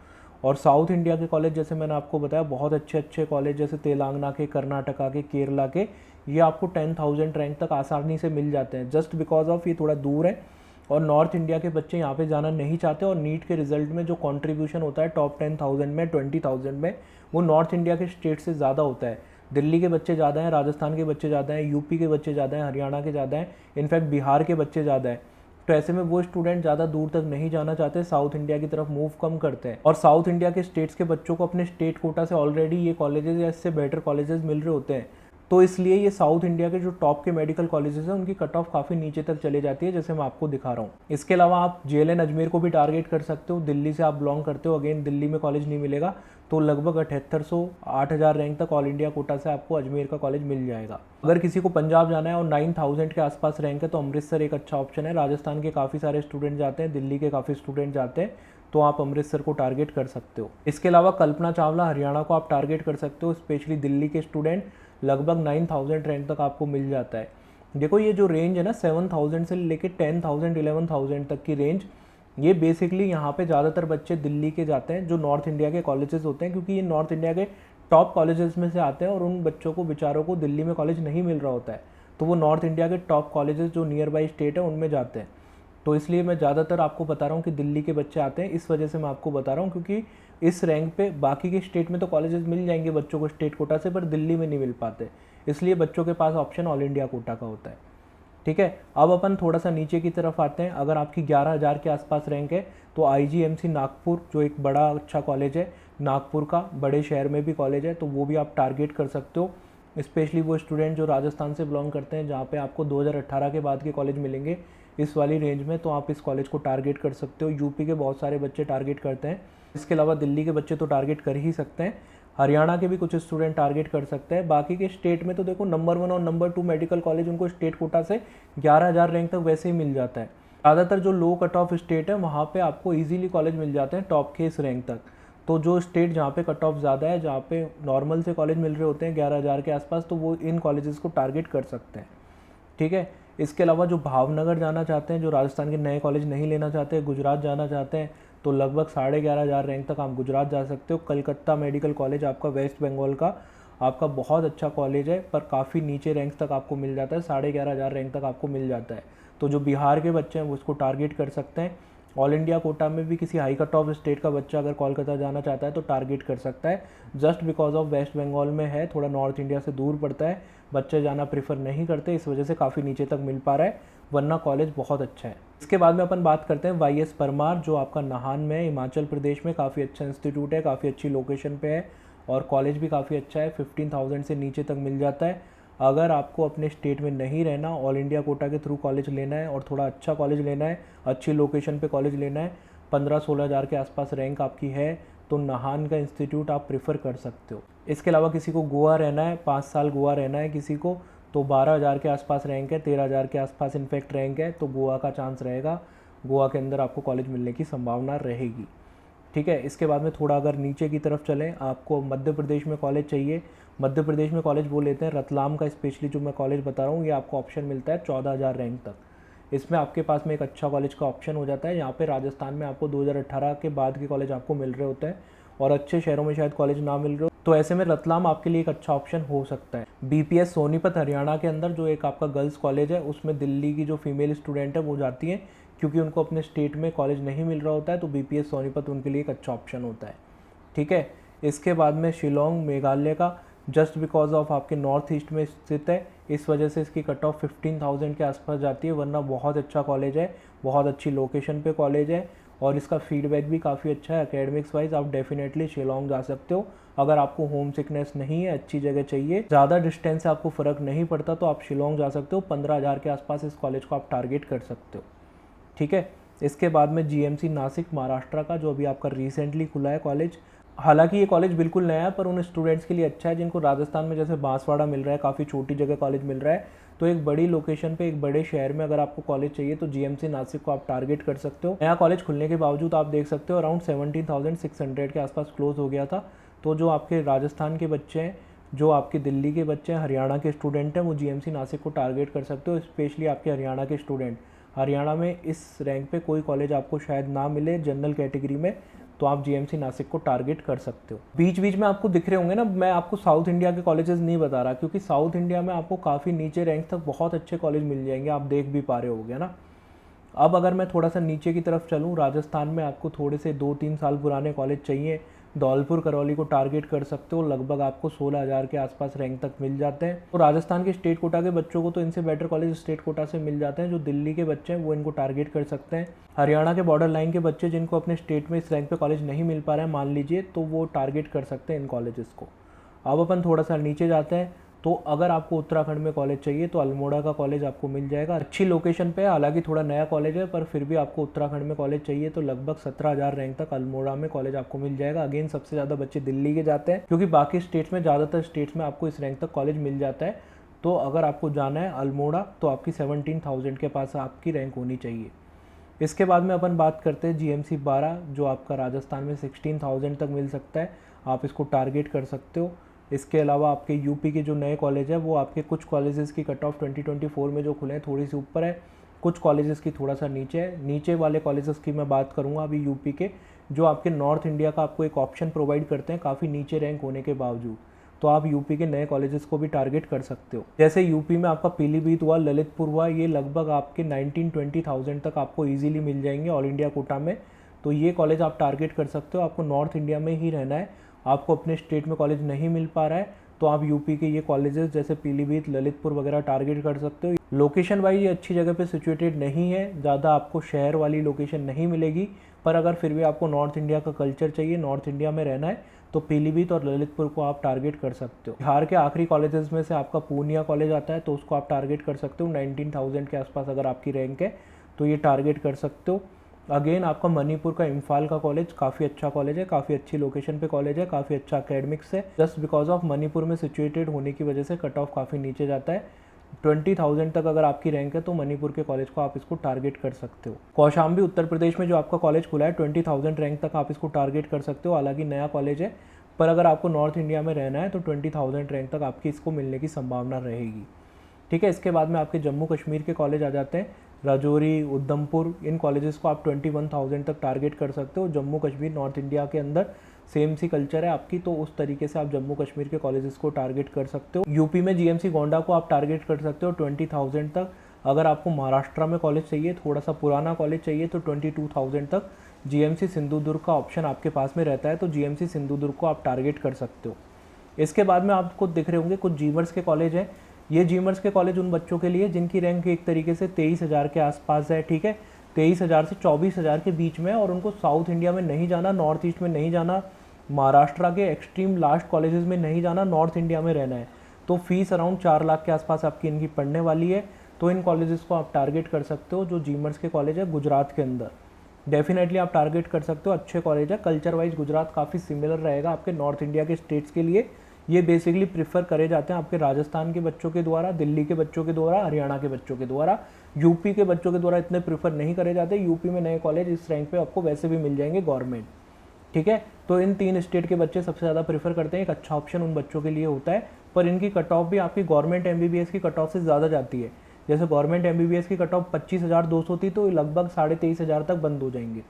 और साउथ इंडिया के कॉलेज जैसे मैंने आपको बताया बहुत अच्छे अच्छे कॉलेज जैसे तेलंगाना के, कर्नाटका के, केरला के, ये आपको 10000 रैंक तक आसानी से मिल जाते हैं, जस्ट बिकॉज ऑफ ये थोड़ा दूर है और नॉर्थ इंडिया के बच्चे यहाँ पे जाना नहीं चाहते, और नीट के रिजल्ट में जो कंट्रीब्यूशन होता है टॉप 10000 में, 20000 में, वो नॉर्थ इंडिया के स्टेट से ज़्यादा होता है। दिल्ली के बच्चे ज़्यादा हैं, राजस्थान के बच्चे ज़्यादा हैं, यूपी के बच्चे ज़्यादा हैं, हरियाणा के ज़्यादा हैं, इनफैक्ट बिहार के बच्चे ज़्यादा हैं। तो ऐसे में वो स्टूडेंट ज़्यादा दूर तक नहीं जाना चाहते, साउथ इंडिया की तरफ मूव कम करते हैं, और साउथ इंडिया के स्टेट्स के बच्चों को अपने स्टेट कोटा से ऑलरेडी ये कॉलेजेस या इससे बेटर कॉलेजेस मिल रहे होते हैं, तो इसलिए ये साउथ इंडिया के जो टॉप के मेडिकल कॉलेजेस हैं उनकी कट ऑफ काफ़ी नीचे तक चले जाती है, जैसे मैं आपको दिखा रहा हूँ। इसके अलावा आप जेएलएन अजमेर को भी टारगेट कर सकते हो, दिल्ली से आप बिलोंग करते हो, अगेन दिल्ली में कॉलेज नहीं मिलेगा तो लगभग 7800-8000 रैंक तक ऑल इंडिया कोटा से आपको अजमेर का कॉलेज मिल जाएगा। अगर किसी को पंजाब जाना है और 9000 के आसपास रैंक है तो अमृतसर एक अच्छा ऑप्शन है, राजस्थान के काफ़ी सारे स्टूडेंट जाते हैं, दिल्ली के काफ़ी स्टूडेंट जाते हैं, तो आप अमृतसर को टारगेट कर सकते हो। इसके अलावा कल्पना चावला हरियाणा को आप टारगेट कर सकते हो, स्पेशली दिल्ली के स्टूडेंट लगभग 9000 रैंक तक आपको मिल जाता है। देखो ये जो रेंज है ना 7000 से लेके 10000 11,000 तक की रेंज, ये बेसिकली यहाँ पे ज़्यादातर बच्चे दिल्ली के जाते हैं जो नॉर्थ इंडिया के कॉलेजेस होते हैं, क्योंकि ये नॉर्थ इंडिया के टॉप कॉलेजेस में से आते हैं और उन बच्चों को बेचारों को दिल्ली में कॉलेज नहीं मिल रहा होता है, तो वो नॉर्थ इंडिया के टॉप कॉलेजेस जो नियर बाई स्टेट है उनमें जाते हैं। तो इसलिए मैं ज़्यादातर आपको बता रहा हूँ कि दिल्ली के बच्चे आते हैं, इस वजह से मैं आपको बता रहा हूँ, क्योंकि इस रैंक पे बाकी के स्टेट में तो कॉलेजेस मिल जाएंगे बच्चों को स्टेट कोटा से, पर दिल्ली में नहीं मिल पाते, इसलिए बच्चों के पास ऑप्शन ऑल इंडिया कोटा का होता है। ठीक है, अब अपन थोड़ा सा नीचे की तरफ आते हैं। अगर आपकी 11,000 के आसपास रैंक है तो IGMC नागपुर, जो एक बड़ा अच्छा कॉलेज है नागपुर का, बड़े शहर में भी कॉलेज है, तो वो भी आप टारगेट कर सकते हो। स्पेशली वो स्टूडेंट जो राजस्थान से बिलोंग करते हैं, जहाँ पे आपको 2018 के बाद के कॉलेज मिलेंगे इस वाली रेंज में, तो आप इस कॉलेज को टारगेट कर सकते हो। यूपी के बहुत सारे बच्चे टारगेट करते हैं, इसके अलावा दिल्ली के बच्चे तो टारगेट कर ही सकते हैं, हरियाणा के भी कुछ स्टूडेंट टारगेट कर सकते हैं। बाकी के स्टेट में तो देखो नंबर 1 और नंबर 2 मेडिकल कॉलेज उनको स्टेट कोटा से 11,000 रैंक तक वैसे ही मिल जाता है। ज़्यादातर जो लो कट ऑफ स्टेट है वहाँ पे आपको इजीली कॉलेज मिल जाते हैं टॉप के इस रैंक तक। तो जो स्टेट जहाँ पे कट ऑफ ज़्यादा है, जहाँ पे नॉर्मल से कॉलेज मिल रहे होते हैं 11,000 के आसपास, तो वो इन कॉलेजेस को टारगेट कर सकते हैं। ठीक है, इसके अलावा जो भावनगर जाना चाहते हैं, जो राजस्थान के नए कॉलेज नहीं लेना चाहते, गुजरात जाना चाहते हैं, तो लगभग 11,500 रैंक तक आप गुजरात जा सकते हो। कलकत्ता मेडिकल कॉलेज आपका वेस्ट बंगाल का आपका बहुत अच्छा कॉलेज है, पर काफ़ी नीचे रैंक तक आपको मिल जाता है, 11,500 रैंक तक आपको मिल जाता है। तो जो बिहार के बच्चे हैं वो उसको टारगेट कर सकते हैं। ऑल इंडिया कोटा में भी किसी हाई कट ऑफ स्टेट का बच्चा अगर कोलकाता जाना चाहता है तो टारगेट कर सकता है। Just because of West Bengal में है, थोड़ा नॉर्थ इंडिया से दूर पड़ता है, बच्चे जाना प्रेफर नहीं करते, इस वजह से काफ़ी नीचे तक मिल पा रहा है, वरना कॉलेज बहुत अच्छा है। इसके बाद में अपन बात करते हैं YS परमार, जो आपका नाहन में है, हिमाचल प्रदेश में, काफ़ी अच्छा इंस्टीट्यूट है, काफ़ी अच्छी लोकेशन पे है और कॉलेज भी काफ़ी अच्छा है, 15,000 से नीचे तक मिल जाता है। अगर आपको अपने स्टेट में नहीं रहना, ऑल इंडिया कोटा के थ्रू कॉलेज लेना है और थोड़ा अच्छा कॉलेज लेना है, अच्छी लोकेशन पे कॉलेज लेना है, 15-16 हज़ार के आसपास रैंक आपकी है, तो नाहन का इंस्टीट्यूट आप प्रेफर कर सकते हो। इसके अलावा किसी को गोवा रहना है, 5 साल गोवा रहना है किसी को, तो 12,000 के आसपास रैंक है, 13,000 के आसपास इनफैक्ट रैंक है, तो गोवा का चांस रहेगा, गोवा के अंदर आपको कॉलेज मिलने की संभावना रहेगी। ठीक है, इसके बाद में थोड़ा अगर नीचे की तरफ चलें, आपको मध्य प्रदेश में कॉलेज चाहिए, मध्य प्रदेश में कॉलेज वो लेते हैं रतलाम का, स्पेशली जो मैं कॉलेज बता रहा हूँ ये आपको ऑप्शन मिलता है 14,000 रैंक तक। इसमें आपके पास में एक अच्छा कॉलेज का ऑप्शन हो जाता है। यहाँ पे राजस्थान में आपको 2018 के बाद के कॉलेज आपको मिल रहे होते हैं और अच्छे शहरों में शायद कॉलेज ना मिल रहे हो, तो ऐसे में रतलाम आपके लिए एक अच्छा ऑप्शन हो सकता है। BPS सोनीपत हरियाणा के अंदर जो एक आपका गर्ल्स कॉलेज है, उसमें दिल्ली की जो फीमेल स्टूडेंट है वो जाती हैं, क्योंकि उनको अपने स्टेट में कॉलेज नहीं मिल रहा होता है, तो BPS सोनीपत उनके लिए एक अच्छा ऑप्शन होता है। ठीक है, इसके बाद में शिलोंग मेघालय का, जस्ट बिकॉज ऑफ आपके नॉर्थ ईस्ट में स्थित है, इस वजह से इसकी कट ऑफ 15,000 के आसपास जाती है, वरना बहुत अच्छा कॉलेज है, बहुत अच्छी लोकेशन पे कॉलेज है और इसका फीडबैक भी काफ़ी अच्छा है। एकेडमिक्स वाइज आप डेफिनेटली शिलोंग जा सकते हो। अगर आपको होम सिकनेस नहीं है, अच्छी जगह चाहिए, ज़्यादा डिस्टेंस से आपको फ़र्क नहीं पड़ता, तो आप शिलोंग जा सकते हो। 15,000 के आसपास इस कॉलेज को आप टारगेट कर सकते हो। ठीक है, इसके बाद में GMC नासिक महाराष्ट्र का, जो अभी आपका रिसेंटली खुला है कॉलेज। हालांकि ये कॉलेज बिल्कुल नया है, पर उन स्टूडेंट्स के लिए अच्छा है जिनको राजस्थान में जैसे बांसवाड़ा मिल रहा है, काफ़ी छोटी जगह कॉलेज मिल रहा है, तो एक बड़ी लोकेशन पे एक बड़े शहर में अगर आपको कॉलेज चाहिए तो GMC नासिक को आप टारगेट कर सकते हो। नया कॉलेज खुलने के बावजूद आप देख सकते हो अराउंड 17,600 के आसपास क्लोज हो गया था। तो जो आपके राजस्थान के बच्चे हैं, जो आपके दिल्ली के बच्चे हैं, हरियाणा के स्टूडेंट हैं, वो GMC नासिक को टारगेट कर सकते हो। स्पेशली आपके हरियाणा के स्टूडेंट, हरियाणा में इस रैंक पे कोई कॉलेज आपको शायद ना मिले जनरल कैटेगरी में, तो आप GMC नासिक को टारगेट कर सकते हो। बीच बीच में आपको दिख रहे होंगे ना, मैं आपको साउथ इंडिया के कॉलेजेस नहीं बता रहा, क्योंकि साउथ इंडिया में आपको काफ़ी नीचे रैंक तक बहुत अच्छे कॉलेज मिल जाएंगे, आप देख भी पा रहे होगे ना। अब अगर मैं थोड़ा सा नीचे की तरफ चलूँ, राजस्थान में आपको थोड़े से 2-3 साल पुराने कॉलेज चाहिए, धौलपुर करौली को टारगेट कर सकते हो, लगभग आपको 16,000 के आसपास रैंक तक मिल जाते हैं। तो राजस्थान के स्टेट कोटा के बच्चों को तो इनसे बेटर कॉलेज स्टेट कोटा से मिल जाते हैं। जो दिल्ली के बच्चे हैं वो इनको टारगेट कर सकते हैं। हरियाणा के बॉर्डर लाइन के बच्चे जिनको अपने स्टेट में इस रैंक पे कॉलेज नहीं मिल पा रहा है मान लीजिए, तो वो टारगेट कर सकते हैं इन कॉलेजेस को। अब अपन थोड़ा सा नीचे जाते हैं, तो अगर आपको उत्तराखंड में कॉलेज चाहिए तो अल्मोड़ा का कॉलेज आपको मिल जाएगा, अच्छी लोकेशन पे है, हालांकि थोड़ा नया कॉलेज है, पर फिर भी आपको उत्तराखंड में कॉलेज चाहिए तो लगभग 17,000 रैंक तक अल्मोड़ा में कॉलेज आपको मिल जाएगा। अगेन सबसे ज़्यादा बच्चे दिल्ली के जाते हैं, क्योंकि बाकी स्टेट्स में, ज़्यादातर स्टेट्स में आपको इस रैंक तक कॉलेज मिल जाता है। तो अगर आपको जाना है अल्मोड़ा, तो आपकी 17,000 के पास आपकी रैंक होनी चाहिए। इसके बाद में अपन बात करते हैं GMC 12, जो आपका राजस्थान में 16,000 तक मिल सकता है, आप इसको टारगेट कर सकते हो। इसके अलावा आपके यूपी के जो नए कॉलेज है, वो आपके कुछ कॉलेजेस की कट ऑफ 2024 में जो खुले हैं थोड़ी सी ऊपर है, कुछ कॉलेजेस की थोड़ा सा नीचे है। नीचे वाले कॉलेजेस की मैं बात करूँगा अभी यूपी के, जो आपके नॉर्थ इंडिया का आपको एक ऑप्शन प्रोवाइड करते हैं काफ़ी नीचे रैंक होने के बावजूद। तो आप यूपी के नए कॉलेजेस को भी टारगेट कर सकते हो। जैसे यूपी में आपका पीलीभीत हुआ, ललितपुर हुआ, ये लगभग आपके 19-20,000 तक आपको ईजिली मिल जाएंगे ऑल इंडिया कोटा में। तो ये कॉलेज आप टारगेट कर सकते हो। आपको नॉर्थ इंडिया में ही रहना है, आपको अपने स्टेट में कॉलेज नहीं मिल पा रहा है तो आप यूपी के ये कॉलेजेस जैसे पीलीभीत, ललितपुर वगैरह टारगेट कर सकते हो। लोकेशन वाइज ये अच्छी जगह पे सिचुएटेड नहीं है, ज़्यादा आपको शहर वाली लोकेशन नहीं मिलेगी, पर अगर फिर भी आपको नॉर्थ इंडिया का कल्चर चाहिए, नॉर्थ इंडिया में रहना है, तो पीलीभीत और ललितपुर को आप टारगेट कर सकते हो। बिहार के आखिरी कॉलेजेस में से आपका पूर्णिया कॉलेज आता है, तो उसको आप टारगेट कर सकते हो। 19,000 के आसपास अगर आपकी रैंक है तो ये टारगेट कर सकते हो। अगेन आपका मणिपुर का इम्फाल का कॉलेज काफ़ी अच्छा कॉलेज है, काफ़ी अच्छी लोकेशन पे कॉलेज है, काफ़ी अच्छा अकेडमिक्स है। जस्ट बिकॉज ऑफ मणिपुर में सिचुएटेड होने की वजह से कट ऑफ काफ़ी नीचे जाता है। 20,000 तक अगर आपकी रैंक है तो मणिपुर के कॉलेज को आप इसको टारगेट कर सकते हो। कौशाम्बी उत्तर प्रदेश में जो आपका कॉलेज खुला है, 20,000 रैंक तक आप इसको टारगेट कर सकते हो। हालांकि नया कॉलेज है, पर अगर आपको नॉर्थ इंडिया में रहना है तो 20,000 रैंक तक आपकी इसको मिलने की संभावना रहेगी। ठीक है, इसके बाद में आपके जम्मू कश्मीर के कॉलेज आ जाते हैं। राजौरी, उधमपुर, इन कॉलेजेस को आप 21,000 तक टारगेट कर सकते हो। जम्मू कश्मीर नॉर्थ इंडिया के अंदर सेम सी कल्चर है आपकी, तो उस तरीके से आप जम्मू कश्मीर के कॉलेजेस को टारगेट कर सकते हो। यूपी में जीएमसी गोंडा को आप टारगेट कर सकते हो 20,000 तक। अगर आपको महाराष्ट्र में कॉलेज चाहिए, थोड़ा सा पुराना कॉलेज चाहिए, तो 22,000 तक जीएमसी सिंधुदुर्ग का ऑप्शन आपके पास में रहता है, तो जीएमसी सिंधुदुर्ग को आप टारगेट कर सकते हो। इसके बाद में आपको दिख रहे होंगे कुछ जीमर्स के कॉलेज हैं। ये जीमर्स के कॉलेज उन बच्चों के लिए जिनकी रैंक एक तरीके से 23,000 के आसपास है। ठीक है, 23,000 से 24,000 के बीच में, और उनको साउथ इंडिया में नहीं जाना, नॉर्थ ईस्ट में नहीं जाना, महाराष्ट्र के एक्सट्रीम लास्ट कॉलेजेस में नहीं जाना, नॉर्थ इंडिया में रहना है। तो फीस अराउंड 4 लाख के आसपास आपकी इनकी पढ़ने वाली है। तो इन कॉलेजेस को आप टारगेट कर सकते हो, जो जीमर्स के कॉलेज है गुजरात के अंदर। डेफिनेटली आप टारगेट कर सकते हो, अच्छे कॉलेज है। कल्चर वाइज गुजरात काफ़ी सिमिलर रहेगा आपके नॉर्थ इंडिया के स्टेट्स के लिए। ये बेसिकली प्रिफर करे जाते हैं आपके राजस्थान के बच्चों के द्वारा, दिल्ली के बच्चों के द्वारा, हरियाणा के बच्चों के द्वारा। यूपी के बच्चों के द्वारा इतने प्रिफर नहीं करे जाते। यूपी में नए कॉलेज इस रैंक पे आपको वैसे भी मिल जाएंगे गवर्नमेंट। ठीक है, तो इन 3 स्टेट के बच्चे सबसे ज़्यादा प्रीफर करते हैं। एक अच्छा ऑप्शन उन बच्चों के लिए होता है, पर इनकी कट ऑफ भी आपकी गवर्नमेंट एमबीबीएस की कट ऑफ से ज़्यादा जाती है। जैसे गवर्नमेंट एमबीबीएस की कट ऑफ 25,200 थी, तो लगभग 23,500 तक बंद हो जाएंगे।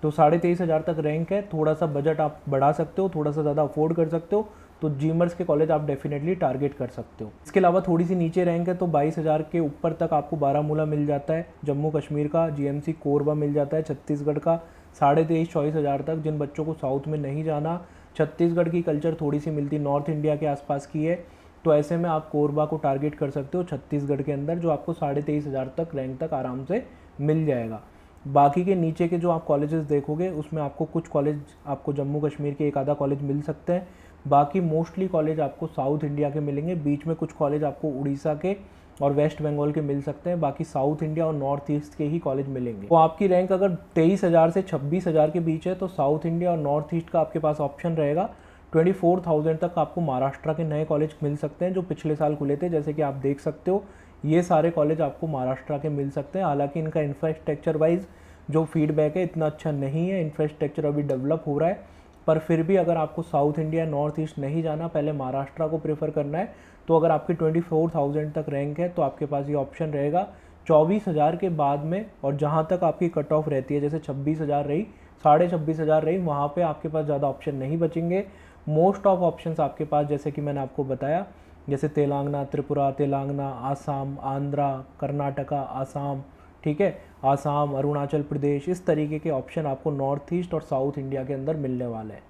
तो 23,500 तक रैंक है। थोड़ा सा बजट आप बढ़ा सकते हो, थोड़ा सा ज़्यादा अफोर्ड कर सकते हो, तो जीमर्स के कॉलेज आप डेफिनेटली टारगेट कर सकते हो। इसके अलावा थोड़ी सी नीचे रैंक है तो 22,000 के ऊपर तक आपको बारामूला मिल जाता है, जम्मू कश्मीर का जीएमसी कोरबा मिल जाता है, छत्तीसगढ़ का 23,500-24,000 तक। जिन बच्चों को साउथ में नहीं जाना, छत्तीसगढ़ की कल्चर थोड़ी सी मिलती नॉर्थ इंडिया के आसपास की है, तो ऐसे में आप कोरबा को टारगेट कर सकते हो छत्तीसगढ़ के अंदर, जो आपको 23,500 तक रैंक तक आराम से मिल जाएगा। बाकी के नीचे के जो आप कॉलेजेस देखोगे उसमें आपको कुछ कॉलेज आपको जम्मू कश्मीर के एक आधा कॉलेज मिल सकते हैं। बाकी मोस्टली कॉलेज आपको साउथ इंडिया के मिलेंगे। बीच में कुछ कॉलेज आपको उड़ीसा के और वेस्ट बंगाल के मिल सकते हैं। बाकी साउथ इंडिया और नॉर्थ ईस्ट के ही कॉलेज मिलेंगे। तो आपकी रैंक अगर 23,000 से 26,000 के बीच है तो साउथ इंडिया और नॉर्थ ईस्ट का आपके पास ऑप्शन रहेगा। 24,000 तक आपको महाराष्ट्र के नए कॉलेज मिल सकते हैं जो पिछले साल खुले थे। जैसे कि आप देख सकते हो ये सारे कॉलेज आपको महाराष्ट्र के मिल सकते हैं। हालांकि इनका इंफ्रास्ट्रक्चर वाइज जो फीडबैक है इतना अच्छा नहीं है, इंफ्रास्ट्रक्चर अभी डेवलप हो रहा है। पर फिर भी अगर आपको साउथ इंडिया नॉर्थ ईस्ट नहीं जाना, पहले महाराष्ट्र को प्रेफर करना है, तो अगर आपकी 24,000 तक रैंक है तो आपके पास ये ऑप्शन रहेगा। 24,000 के बाद में और जहाँ तक आपकी कट ऑफ रहती है, जैसे 26,000 रही, 26,500 रही, वहाँ पे आपके पास ज़्यादा ऑप्शन नहीं बचेंगे। मोस्ट ऑफ ऑप्शंस आपके पास, जैसे कि मैंने आपको बताया, जैसे तेलंगाना, त्रिपुरा, तेलंगाना, आसाम, आंध्रा, कर्नाटका, आसाम, ठीक है, आसाम, अरुणाचल प्रदेश, इस तरीके के ऑप्शन आपको नॉर्थ ईस्ट और साउथ इंडिया के अंदर मिलने वाले हैं।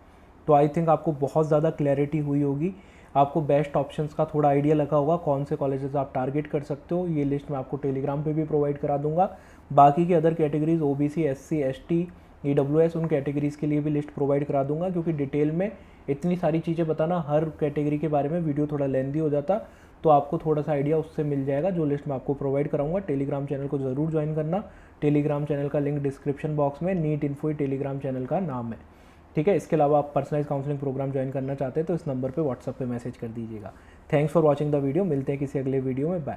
तो आई थिंक आपको बहुत ज़्यादा क्लैरिटी हुई होगी, आपको बेस्ट ऑप्शंस का थोड़ा आइडिया लगा होगा कौन से कॉलेजेस आप टारगेट कर सकते हो। ये लिस्ट मैं आपको टेलीग्राम पे भी प्रोवाइड करा दूंगा। बाकी की other categories OBC, SC, ST, EWS, उन कैटेगरीज़ के लिए भी लिस्ट प्रोवाइड करा दूंगा, क्योंकि डिटेल में इतनी सारी चीज़ें बताना हर कैटेगरी के बारे में वीडियो थोड़ा लेंदी हो जाता, तो आपको थोड़ा सा आइडिया उससे मिल जाएगा। जो लिस्ट मैं आपको प्रोवाइड कराऊंगा, टेलीग्राम चैनल को ज़रूर ज्वाइन करना। टेलीग्राम चैनल का लिंक डिस्क्रिप्शन बॉक्स में, नीट इन्फो टेलीग्राम चैनल का नाम है, ठीक है। इसके अलावा आप पर्सनलाइज काउंसलिंग प्रोग्राम ज्वाइन करना चाहते हैं तो इस नंबर पर व्हाट्सअप पर मैसेज कर दीजिएगा। Thanks for watching the video. मिलते हैं किसी अगले वीडियो में, बाय।